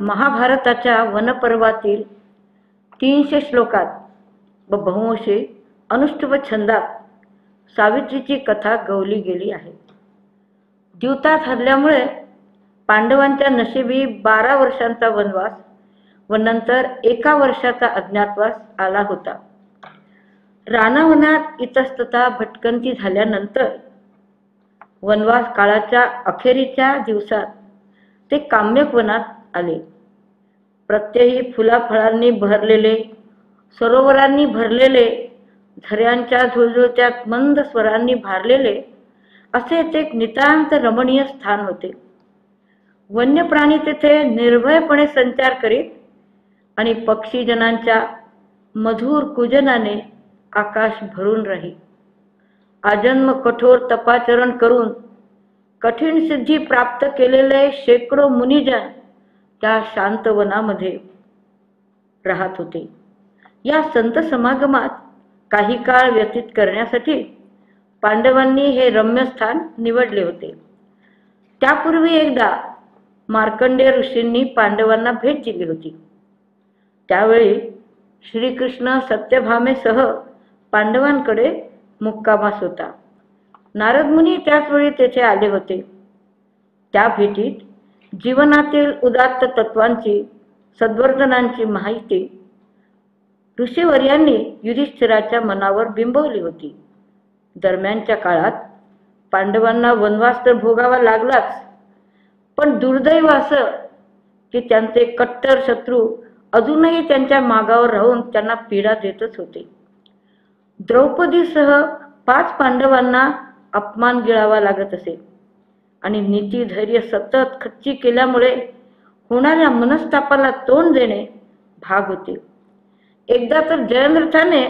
महाभारताच्या वनपर्वातील 300 श्लोकात व बहुअंशी अनुष्टुप छंदात सावित्रीची कथा गवली गेली आहे. द्यूतात हरल्यामुळे पांडवांच्या नशिबी 12 वर्षांचा वनवास व नंतर 1 वर्षाचा अज्ञातवास आला होता. रानावनात इतस्तता भटकंती झाल्यानंतर वनवास काळाच्या अखेरीच्या दिवसात ते काम्यक वनात आले. प्रत्येकी फुलाफळांनी भरलेले, सरोवरांनी भरलेले, झऱ्यांच्या झुळझुळत्यात मंद स्वरांनी भारलेले असे ते एक नितांत रमणीय स्थान होते. वन्य प्राणी तेथे निर्भयपणे संचार करीत आणि पक्षीजनांच्या मधुर कुजनाने आकाश भरून राही. आजन्म कठोर तपाचरण करून कठीण सिद्धी प्राप्त केलेले शेकडो मुनिजन त्या शांत वनामध्ये राहत होते. या संत समागमात काही काळ व्यतीत करण्यासाठी पांडवांनी हे रम्य स्थान निवडले होते. त्यापूर्वी एकदा मार्कंडेय ऋषींनी पांडवांना भेट दिली होती. त्यावेळी श्रीकृष्ण सत्यभामेसह पांडवांकडे मुक्कामास होता. नारद मुनी त्याचवेळी तेथे आले होते. त्या भेटीत जीवनातील उदात्त तत्वांची, सद्वर्तनांची माहिती ऋषीवर्यांनी युधिष्ठिराच्या मनावर बिंबवली होती. दरम्यानच्या काळात पांडवांना वनवास तर भोगावा लागलाच, पण दुर्दैव असं की त्यांचे कट्टर शत्रू अजूनही त्यांच्या मागावर राहून त्यांना पीडा देतच होते. द्रौपदीसह 5 पांडवांना अपमान गिळावा लागत असे आणि नीती धैर्य सतत खच्ची केल्यामुळे होणाऱ्या मनस्तापाला तोंड देणे भाग होते. एकदा तर जयद्रथाने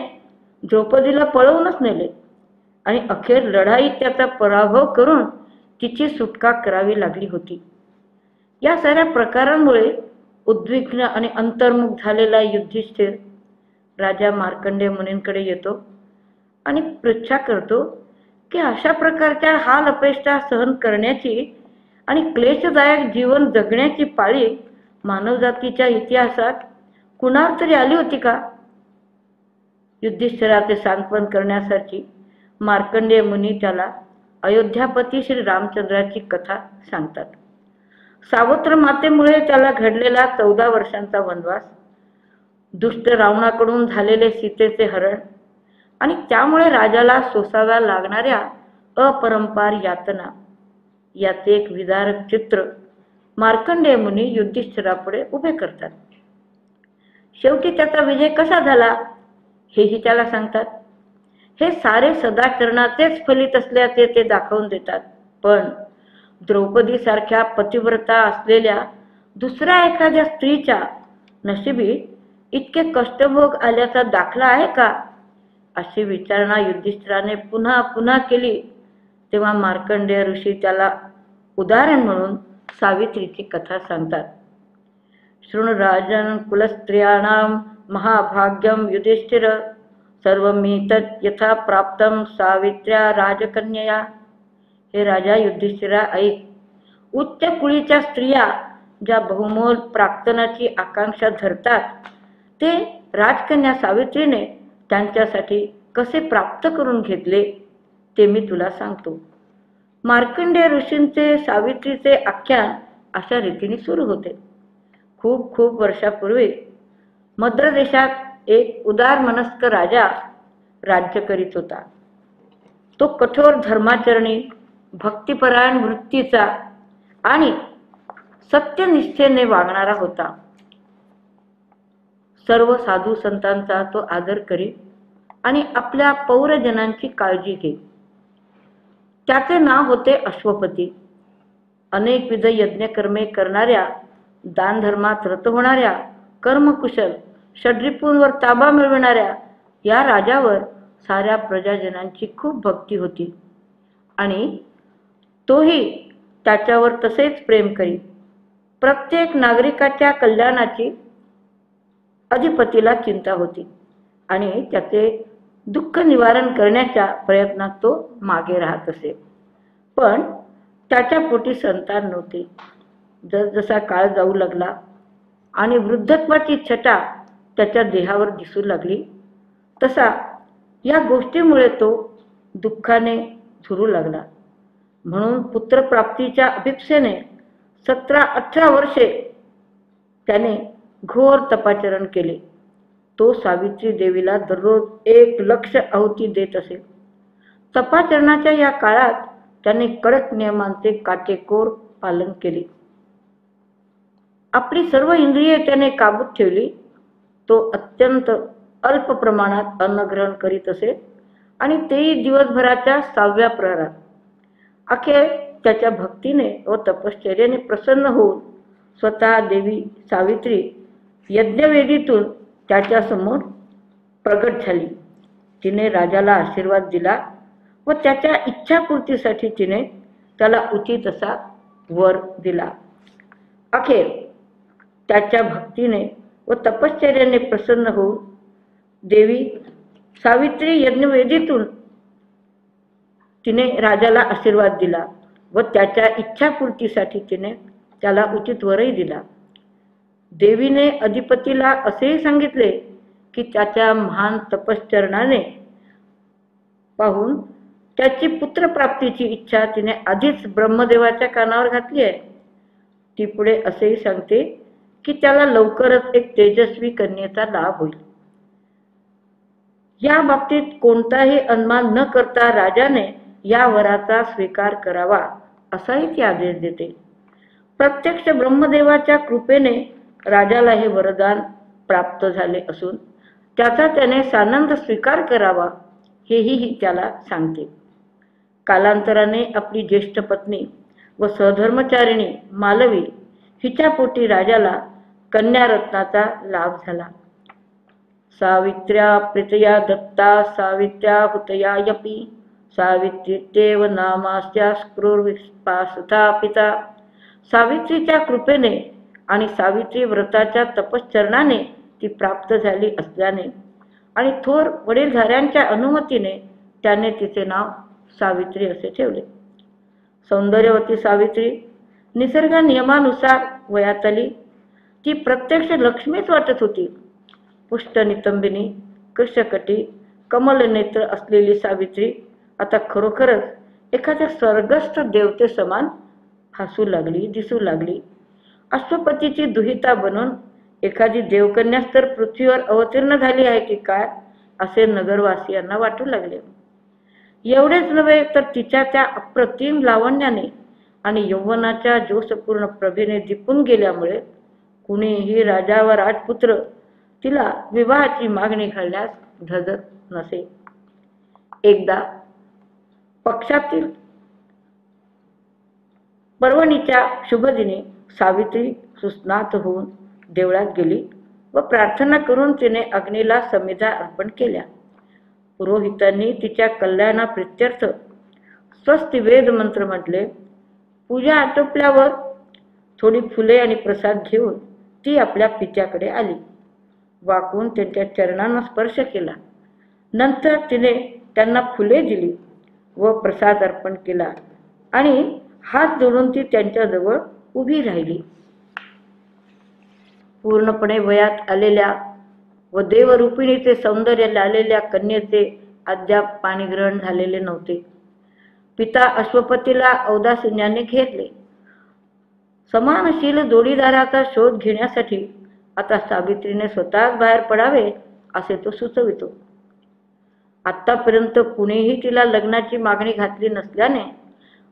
द्रौपदीला पळवूनच नेले आणि अखेर लढाईत त्याचा पराभव करून तिची सुटका करावी लागली होती. या साऱ्या प्रकारांमुळे उद्विग्न आणि अंतर्मुख झालेला युधिष्ठिर राजा मार्कंडेय मुनींकडे येतो आणि पृच्छा करतो की अशा प्रकारच्या हाल अपेष्टा सहन करण्याची आणि क्लेशदायक जीवन जगण्याची पाळी मानवजातीच्या इतिहासात कुणावर तरी आली होती का? युधिष्ठिराचे सांत्वन करण्यासाठी मार्कंडेय मुनी त्याला अयोध्यापती श्री रामचंद्राची कथा सांगतात. सावत्र मातेमुळे त्याला घडलेला 14 वर्षांचा वनवास, दुष्ट रावणाकडून झालेले सीतेचे हरण आणि त्यामुळे राजाला सोसाव्या लागणाऱ्या अपरंपार यातना याचे एक विदारक चित्र मार्कंडेय मुनी युधिष्ठिरापुढे उभे करतात. शेवटी त्याचा विजय कसा झाला हेही त्याला सांगतात. हे सारे सदाचरणाचेच फलित असल्याचे ते दाखवून देतात. पण द्रौपदी सारख्या पतिव्रता असलेल्या दुसऱ्या एखाद्या स्त्रीच्या नशिबी इतके कष्टभोग आल्याचा दाखला आहे का, अशी विचारणा युधिष्ठिराने पुन्हा पुन्हा केली. तेव्हा मार्कंडेय ऋषी त्याला उदाहरण म्हणून सावित्रीची कथा सांगतात. शृणुराजन कुलस्त्रियाणां महाभाग्यम युधिष्ठिर सर्वमितत् यथा प्राप्तम सावित्र्या राजकन्यया. हे राजा युधिष्ठिरा ऐक, उच्च कुळीच्या स्त्रिया ज्या बहुमोल प्राप्तनाची आकांक्षा धरतात ते राजकन्या सावित्रीने त्यांच्यासाठी कसे प्राप्त करून घेतले ते मी तुला सांगतो. मार्कंडेय ऋषींचे सावित्रीचे आख्यान अशा रीतीने सुरू होते. खूप खूप वर्षापूर्वी मद्र देशात एक उदार मनस्क राजा राज्य करीत होता. तो कठोर धर्माचरणी, भक्तिपरायण वृत्तीचा आणि सत्यनिष्ठेने वागणारा होता. सर्व साधू संतांचा तो आदर करीत आणि आपल्या पौरजनांची काळजी घेत. त्याचे नाव होते अश्वपती. अनेकविध यज्ञकर्मे करणाऱ्या, दानधर्मात रत होणाऱ्या, कर्मकुशल, षड्रिपूंवर ताबा मिळविणाऱ्या या राजावर साऱ्या प्रजाजनांची खूप भक्ती होती आणि तोही त्याच्यावर तसेच प्रेम करीत. प्रत्येक नागरिकाच्या कल्याणाची अधिपतीला चिंता होती आणि त्याचे दुःख निवारण करण्याच्या प्रयत्नात तो मागे राहत असे. पण त्याच्या पोटी संतान नव्हते. जसजसा काळ जाऊ लागला आणि वृद्धत्वाची छटा त्याच्या देहावर दिसू लागली तसा या गोष्टीमुळे तो दुःखाने झुरू लागला. म्हणून पुत्रप्राप्तीच्या अभिप्सेने 17-18 वर्षे त्याने घोर तपाचरण केले. तो सावित्री देवीला दररोज 1,00,000 आहुती देत असे. तपाचरणाच्या या काळात त्याने कडक नियमांचे काटेकोर पालन केले. आपली सर्व इंद्रिये त्याने काबूत ठेवली. तो अत्यंत अल्प प्रमाणात अन्न ग्रहण करीत असे आणि तेही दिवसभराच्या 6व्या प्रहरात. अखेर त्याच्या भक्तीने व तपश्चर्याने प्रसन्न होऊन स्वतः देवी सावित्री यज्ञवेदीतून त्याच्यासमोर प्रगट झाली. तिने राजाला आशीर्वाद दिला व त्याच्या इच्छापूर्तीसाठी तिने त्याला उचित असा वर दिला. अखेर त्याच्या भक्तीने व तपश्चर्याने प्रसन्न होऊन देवी सावित्री यज्ञवेदीतून तिने राजाला आशीर्वाद दिला व त्याच्या इच्छापूर्तीसाठी तिने त्याला उचित वरही दिला. देवीने अधिपतीला असेही सांगितले की त्याच्या महान तपश्चरणाने पाहून त्याची पुत्रप्राप्तीची इच्छा तिने आधीच ब्रह्मदेवाच्या कानावर घातली आहे. ती पुढे असेही सांगते की त्याला लवकरच एक तेजस्वी कन्येचा लाभ होईल. या बाबतीत कोणताही अनुमान न करता राजाने या वराचा स्वीकार करावा असाही ती आदेश देते. प्रत्यक्ष ब्रह्मदेवाच्या कृपेने राजाला हे वरदान प्राप्त झाले असून त्याचा त्याने सानंद स्वीकार करावा हेही त्याला सांगते. कालांतराने आपली ज्येष्ठ पत्नी व सहधर्मचारिणी मालवी हिच्या पोटी राजाला कन्यारत्नाचा लाभ झाला. सावित्र्या प्रीतया दत्ता सावित्र्या हुतया यपि सावित्रीत्येव नामास्या क्रूरविस्पासुता पिता. सावित्रीच्या कृपेने आणि सावित्री व्रताच्या तपश्चरणाने ती प्राप्त झाली असल्याने आणि थोर वडीलधाऱ्यांच्या अनुमतीने त्याने तिचे नाव सावित्री असे ठेवले. सौंदर्यवती सावित्री निसर्ग नियमानुसार वयात आली. ती प्रत्यक्ष लक्ष्मीच वाटत होती. पुष्ट नितंबिनी कृष्णकटी कमलनेत्र असलेली सावित्री आता खरोखरच एखाद्या स्वर्गस्थ देवते समान हसू लागली, दिसू लागली. अश्वपतीची दुहिता बनून एखादी देवकन्यास तर पृथ्वीवर अवतीर्ण झाली आहे की काय असे नगरवासियांना वाटू लागले. एवढेच नव्हे तर तिच्या त्या अप्रतिम लावण्याने आणि यौवनाच्या जोशपूर्ण प्रभेने दिपून गेल्यामुळे कुणीही राजा व राजपुत्र तिला विवाहाची मागणी घालण्यास धजत नसे. एकदा पक्षातील पर्वणीच्या शुभदिनी सावित्री सुस्नात होऊन देवळात गेली व प्रार्थना करून तिने अग्नीला समिधा अर्पण केल्या. पुरोहितांनी तिच्या कल्याणाप्रित्यर्थ स्वस्ति वेद मंत्र म्हटले. पूजा आटोपल्यावर थोडी फुले आणि प्रसाद घेऊन ती आपल्या पित्याकडे आली. वाकून त्यांच्या चरणांना स्पर्श केला. नंतर तिने त्यांना फुले दिली व प्रसाद अर्पण केला आणि हात जोडून ती त्यांच्याजवळ उभी राहिली. पूर्णपणे वयात आलेल्या व देवरूपिणीचे सौंदर्य लालेल्या कन्येचे अद्याप पाणीग्रहण झालेले नव्हते. पिता अश्वपतीला औदासिन्याने घेतले. समानशील जोडीदाराचा शोध घेण्यासाठी आता सावित्रीने स्वतःच बाहेर पडावे असे तो सुचवितो. आतापर्यंत कुणीही तिला लग्नाची मागणी घातली नसल्याने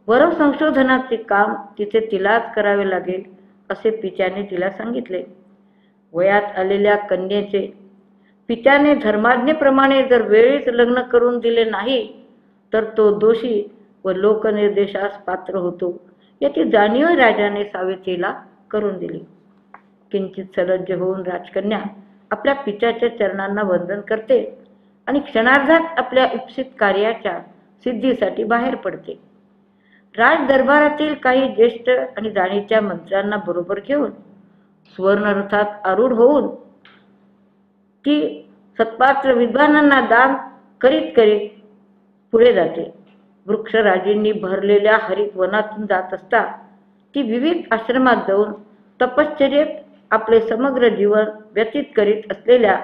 वर संशोधनाचे काम तिथे तिलाच करावे लागेल असे पित्याने तिला सांगितले. वयात आलेल्या कन्येचे पित्याने धर्माज्ञेप्रमाणे जर वेळीच लग्न करून दिले नाही तर तो दोषी व लोकनिर्देशास पात्र होतो याची जाणीव राजाने सावित्रीला करून दिली. किंचित सलज्ज होऊन राजकन्या आपल्या पित्याच्या चरणांना वंदन करते आणि क्षणार्धात आपल्या इप्सित कार्याच्या सिद्धीसाठी बाहेर पडते. राज दरबारातील काही ज्येष्ठ आणि जाणीच्या मंत्र्यांना बरोबर घेऊन सुवर्णरथात आरूढ होऊन ती सत्पात्र विद्वानांना दान करीत करीत पुढे जाते. वृक्षराजींनी भरलेल्या हरित वनातून जात असता ती विविध आश्रमात जाऊन तपश्चर्येत आपले समग्र जीवन व्यतीत करीत असलेल्या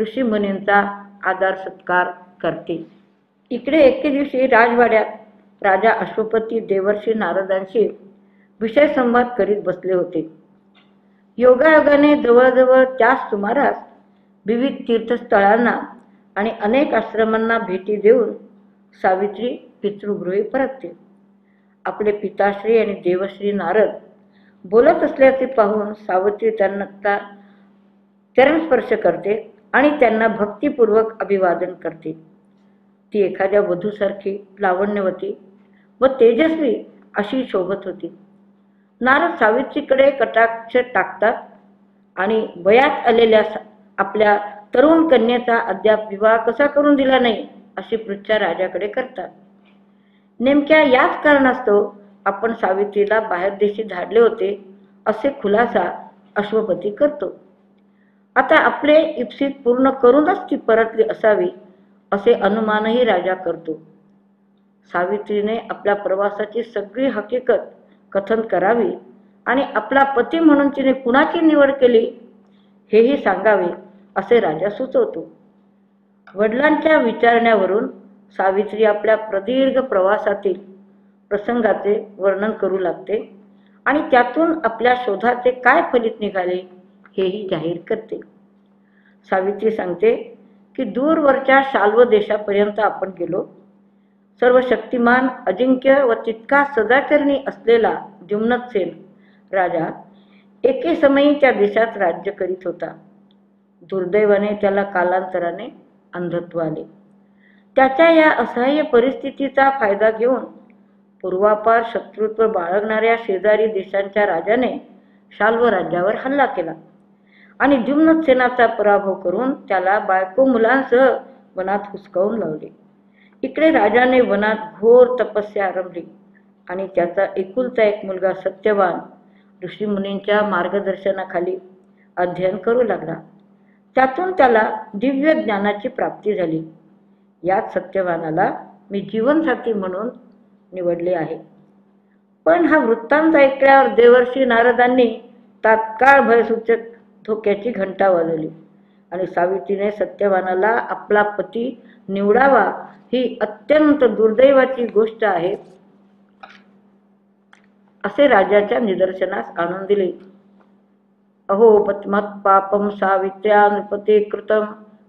ऋषीमुनींचा आदर सत्कार करते. इकडे एके दिवशी राजवाड्यात राजा अश्वपती देवर्षी नारदांशी विषय संवाद करीत बसले होते. योगायोगाने जवळजवळ त्याच सुमारास विविध तीर्थस्थळांना आणि अनेक आश्रमांना भेटी देऊन सावित्री पितृगृही परतते. आपले पिताश्री आणि देवश्री नारद बोलत असल्याचे पाहून सावित्री त्यांना चरणस्पर्श करते आणि त्यांना भक्तिपूर्वक अभिवादन करते. ती एखाद्या वधूसारखी लावण्यवती व तेजस्वी अशी शोभत होती. नारद सावित्रीकडे कटाक्ष टाकतात आणि वयात आलेल्या आपल्या तरुण कन्येचा अद्याप विवाह कसा करून दिला नाही अशी पृच्छा राजाकडे करतात. नेमक्या याच कारणास्तव आपण सावित्रीला बाहेर देशी धाडले होते असे खुलासा अश्वपती करतो. आता आपले इप्सित पूर्ण करूनच ती परतली असावी असे अनुमानही राजा करतो. सावित्रीने आपल्या प्रवासाची सगळी हकीकत कथन करावी आणि आपला पती म्हणून तिने कुणाची निवड केली हेही सांगावे असे राजा सुचवतो. वडिलांच्या विचारण्यावरून सावित्री आपल्या प्रदीर्घ प्रवासातील प्रसंगाचे वर्णन करू लागते आणि त्यातून आपल्या शोधाचे काय फलित निघाले हेही जाहीर करते. सावित्री सांगते की दूरवरच्या शाल्व देशापर्यंत आपण गेलो. सर्व शक्तिमान अजिंक्य व तितका सदाचरणी असलेला द्युम्नसेन राजा एके समयी त्या देशात राज्य करीत होता. दुर्दैवाने त्याला कालांतराने अंधत्व आले. त्याच्या या असहाय्य परिस्थितीचा फायदा घेऊन पूर्वापार शत्रुत्व बाळगणाऱ्या शेजारी देशांच्या राजाने शाल्व राज्यावर हल्ला केला आणि द्युम्नसेनाचा पराभव करून त्याला बायको मुलांसह वनात हुसकावून लावले. इकडे राजाने वनात घोर तपस्या आरंभली आणि त्याचा एकुलता एक मुलगा सत्यवान ऋषीमुनींच्या मार्गदर्शनाखाली अध्ययन करू लागला. त्यातून त्याला दिव्य ज्ञानाची प्राप्ती झाली. याच सत्यवानाला मी जीवनसाथी म्हणून निवडले आहे. पण हा वृत्तांत ऐकल्यावर देवर्षी नारदांनी तात्काळ भयसूचक धोक्याची घंटा वाजवली आणि सावित्रीने सत्यवानाला आपला पती निवडावा ही अत्यंत दुर्दैवाची गोष्ट आहे असे राजाच्या निदर्शनास आणून दिले. अहो पत्मत पापम सावित्र्या नृपते कृतम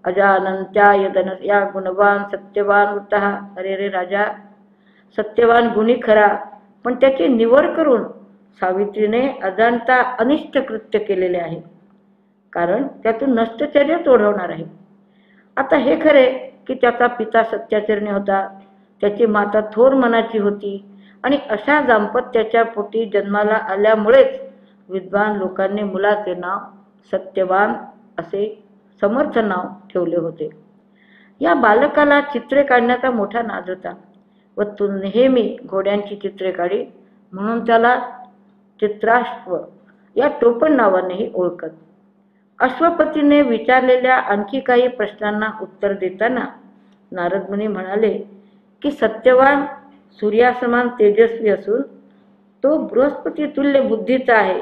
अजानंत्या यदनया गुणवान सत्यवान वृत्तः. अरे रे राजा, सत्यवान गुणी खरा, पण त्याची निवड करून सावित्रीने अजाणता अनिष्ट कृत्य केलेले आहे, कारण त्यातून नष्टचर्य ओढवणार आहे. आता हे खरे की त्याचा पिता सत्याचरणी होता, त्याची माता थोर मनाची होती आणि अशा दाम्पत्याच्या पोटी जन्माला आल्यामुळेच विद्वान लोकांनी मुलाचे नाव सत्यवान असे समर्थ नाव ठेवले होते. या बालकाला चित्रे काढण्याचा मोठा नाद होता व तो नेहमी घोड्यांची चित्रे काढी, म्हणून त्याला चित्राश्व या टोपण नावानेही ओळखत. अश्वपतीने विचारलेल्या आणखी काही प्रश्नांना उत्तर देताना नारद मुनी म्हणाले की सत्यवान सूर्यासमान तेजस्वी असून तो बृहस्पती तुल्य बुद्धीचा आहे.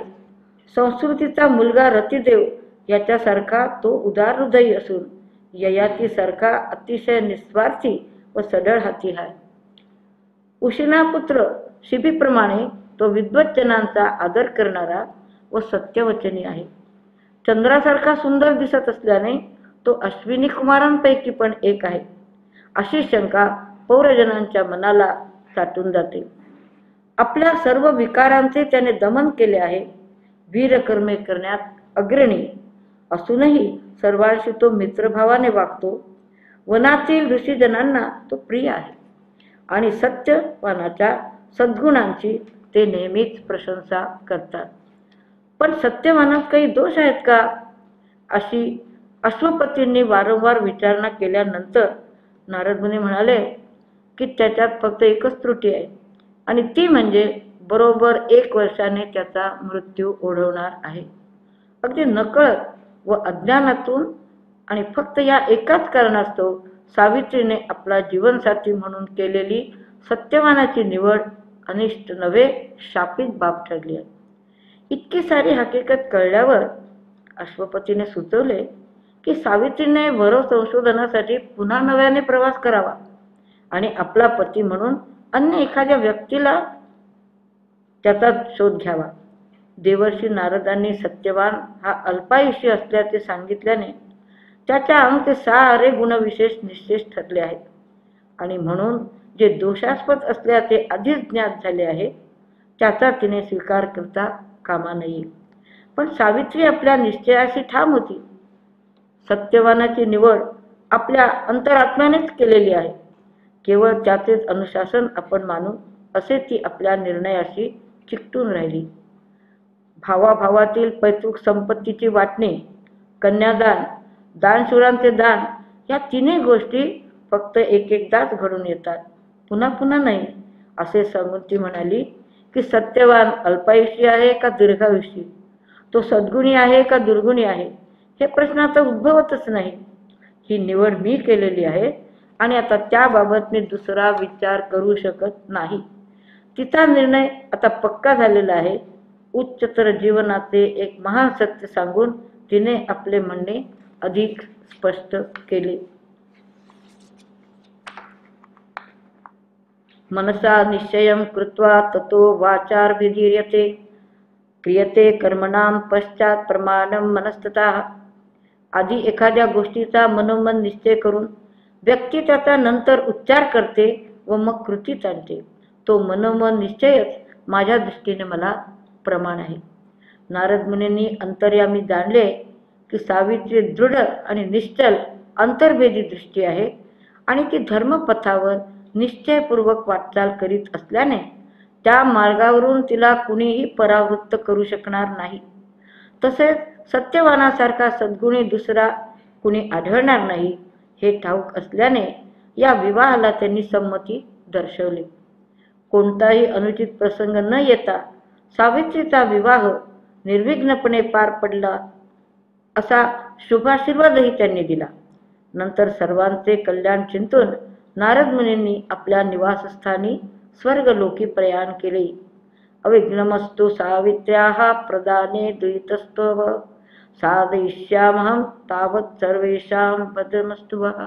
संस्कृतीचा मुलगा रतिदेव याच्यासारखा तो उदार हृदयी असून ययातीसारखा अतिशय निस्वार्थी व सढळ हाती आहे. उशिनापुत्र शिबीप्रमाणे तो विद्वज्जनांचा आदर करणारा व सत्यवचनी आहे. चंद्रासारखा सुंदर दिसत असल्याने तो अश्विनी कुमारांपैकी पण एक आहे अशी शंका पौरजनांच्या मनाला साठून जाते. आपल्या सर्व विकारांचे त्याने दमन केले आहे. वीरकर्मे करण्यात अग्रणी असूनही सर्वांशी तो मित्रभावाने वागतो. वनातील ऋषीजनांना तो प्रिय आहे आणि सत्यवानाच्या सद्गुणांची ते नेहमीच प्रशंसा करतात. पण सत्यवानात काही दोष आहेत का अशी अश्वपतींनी वारंवार विचारणा केल्यानंतर नारद मुनी म्हणाले की त्याच्यात फक्त एकच त्रुटी आहे आणि ती म्हणजे बरोबर 1 वर्षाने त्याचा मृत्यू ओढवणार आहे. अगदी नकळत व अज्ञानातून आणि फक्त या एकाच कारणास्तव सावित्रीने आपला जीवनसाथी म्हणून केलेली सत्यवानाची निवड अनिष्ट नव्हे शापित बाब ठरली आहे. इतकी सारी हकीकत कळल्यावर अश्वपतीने सुचवले की सावित्रीने भरो संशोधनासाठी पुन्हा नव्याने प्रवास करावा आणि आपला पती म्हणून अन्य एखाद्या व्यक्तीला त्याचा शोध घ्यावा. देवर्षी नारदांनी सत्यवान हा अल्पायुषी असल्याचे सांगितल्याने त्याच्या अंगचे सारे गुणविशेष निश्चेष ठरले आहेत आणि म्हणून जे दोषास्पद असल्याचे आधीच ज्ञात झाले आहे त्याचा तिने स्वीकार करता कामा नये. पण सावित्री आपल्या निश्चयाशी ठाम होती. सत्यवानाची निवड आपल्या अंतरात्म्यानेच केलेली आहे. केवळ त्याचेच अनुशासन आपण मानू असे ती आपल्या निर्णयाशी चिकटून राहिली. भावाभावातील पैतृक संपत्तीची वाटणी, कन्यादान, दानशूरांचे दान या तिन्ही गोष्टी फक्त एकदाच घडून येतात, पुन्हा पुन्हा नाही असे सांगून ती म्हणाली की सत्यवान अल्पायुषी आहे का दीर्घायुषी, तो सद्गुणी आहे का दुर्गुणी आहे हे प्रश्नाचा उद्भवतच नाही. ही निवड मी केलेली आहे आणि आता त्याबाबत मी दुसरा विचार करू शकत नाही. तिचा निर्णय आता पक्का झालेला आहे. उच्चतर जीवनाचे एक महान सत्य सांगून तिने आपले म्हणणे अधिक स्पष्ट केले. मनसा निश्चयं कृत्वा ततो वाचार्भिधीर्यते क्रियते कर्मणां पश्चात प्रमाणं मनस्ततः. आधी एखाद्या गोष्टीचा मनोमन निश्चय करून व्यक्ती त्याचा नंतर उच्चार करते व मग कृतीत आणते. तो मनोमन निश्चयच माझ्या दृष्टीने मला प्रमाण आहे. नारद मुनींनी अंतर्यामी जाणले की सावित्री दृढ आणि निश्चल अंतर्भेदी दृष्टी आहे आणि ती धर्मपथावर निश्चयपूर्वक वाटचाल करीत असल्याने त्या मार्गावरून तिला कुणीही परावृत्त करू शकणार नाही. तसेच सत्यवानासारखा सद्गुणी दुसरा कुणी आढळणार नाही हे ठाऊक असल्याने या विवाहाला त्यांनी संमती दर्शवली. कोणताही अनुचित प्रसंग न येता सावित्रीचा विवाह निर्विघ्नपणे पार पडला असा शुभाशीर्वादही त्यांनी दिला. नंतर सर्वांचे कल्याण चिंतून नारद मुनींनी आपल्या निवासस्थानी स्वर्गलोकी प्रयाण केले. अविघ्नमस्तु सावित्र्याः प्रदाने दुरितस्तव साधयिष्यामहं तावत् सर्वेषां भद्रमस्तु वः.